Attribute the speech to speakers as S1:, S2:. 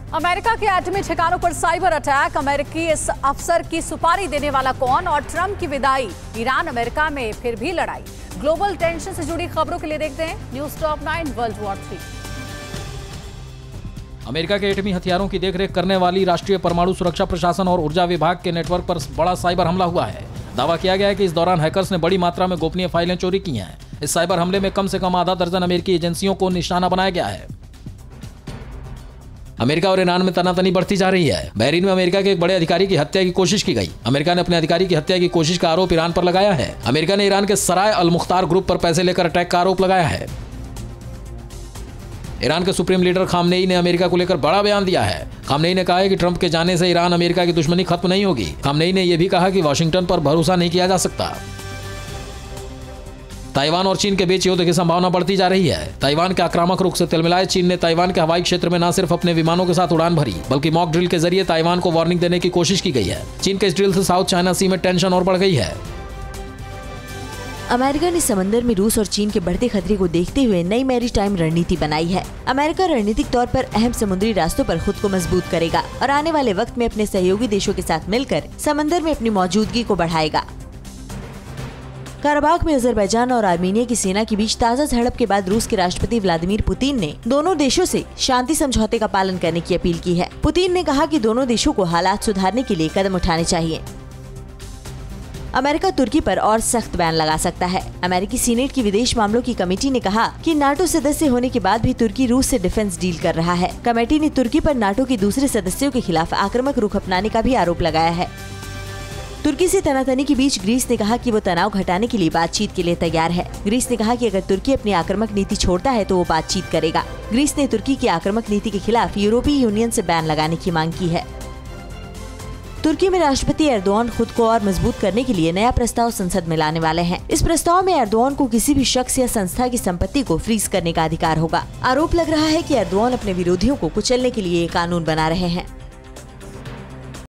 S1: America के एटमी ठिकानों पर साइबर अटैक, अमेरिकी इस अफसर की सुपारी देने वाला कौन और ट्रंप की विदाई, ईरान अमेरिका में फिर भी लड़ाई। ग्लोबल टेंशन से जुड़ी खबरों के लिए देखते हैं news top 9 world war 3।
S2: America के एटमी हथियारों की देखरेख करने वाली राष्ट्रीय परमाणु सुरक्षा प्रशासन और ऊर्जा विभाग के नेटवर्क पर बड़ा साइबर हमला हुआ है। दावा किया गया है कि इस दौरान हैकर्स ने बड़ी मात्रा में गोपनीय फाइलें चोरी की हैं। इस साइबर हमले में कम से कम आधा दर्जन अमेरिकी एजेंसियों को निशाना बनाया गया है। अमेरिका और ईरान में तनातनी बढ़ती जा रही है। बहरीन में अमेरिका के एक बड़े अधिकारी की हत्या की कोशिश की गई। अमेरिका ने अपने अधिकारी की हत्या की कोशिश का आरोप ईरान पर लगाया है। अमेरिका ने ईरान के सराय अल मुख्तार ग्रुप पर पैसे लेकर अटैक का आरोप लगाया है। ईरान के सुप्रीम लीडर खामनेई ने अमेरिका को लेकर बड़ा बयान दिया है। खामनेई ने कहा है कि ट्रंप के जाने से ईरान अमेरिका की दुश्मनी खत्म नहीं होगी। खामनेई ने यह भी कहा कि वाशिंगटन पर भरोसा नहीं किया जा सकता। ताइवान और चीन के बीच युद्ध की संभावना बढ़ती जा रही है। ताइवान के आक्रामक रुख से तिलमिलाए चीन ने ताइवान के हवाई क्षेत्र में न सिर्फ अपने विमानों के साथ उड़ान भरी, बल्कि मॉक ड्रिल के जरिए ताइवान को वार्निंग देने की कोशिश की गई है। चीन के इस ड्रिल से साउथ चाइना सी में टेंशन और बढ़ गई है।
S3: अमेरिका ने समंदर में रूस और चीन के बढ़ते खतरे को देखते हुए नई मैरीटाइम रणनीति बनाई है। अमेरिका रणनीतिक तौर पर अहम समुद्री रास्तों पर खुद को मजबूत करेगा और आने वाले वक्त में अपने सहयोगी देशों के साथ मिलकर समंदर में अपनी मौजूदगी को बढ़ाएगा। कराबाख में अजरबैजान और आर्मीनिया की सेना के बीच ताज़ा झड़प के बाद रूस के राष्ट्रपति व्लादिमीर पुतिन ने दोनों देशों से शांति समझौते का पालन करने की अपील की है। पुतिन ने कहा कि दोनों देशों को हालात सुधारने के लिए कदम उठाने चाहिए। अमेरिका तुर्की पर और सख्त बैन लगा सकता है। अमेरिकी सीनेट की विदेश मामलों की कमेटी ने कहा कि नाटो सदस्य होने के बाद भी तुर्की रूस से डिफेंस डील कर रहा है। कमेटी ने तुर्की पर नाटो के दूसरे सदस्यों के खिलाफ आक्रामक रुख अपनाने का भी आरोप लगाया है। तुर्की से तनातनी के बीच ग्रीस ने कहा कि वो तनाव घटाने के लिए बातचीत के लिए तैयार है। ग्रीस ने कहा कि अगर तुर्की अपनी आक्रामक नीति छोड़ता है तो वो बातचीत करेगा। ग्रीस ने तुर्की की आक्रामक नीति के खिलाफ यूरोपीय यूनियन से बैन लगाने की मांग की है। तुर्की में राष्ट्रपति एर्दोआन खुद को और मजबूत करने के लिए नया प्रस्ताव संसद में लाने वाले हैं। इस प्रस्ताव में एर्दोआन को किसी भी शख्स या संस्था की संपत्ति को फ्रीज करने का अधिकार होगा। आरोप लग रहा है कि एर्दोआन अपने विरोधियों को कुचलने के लिए ये कानून बना रहे हैं।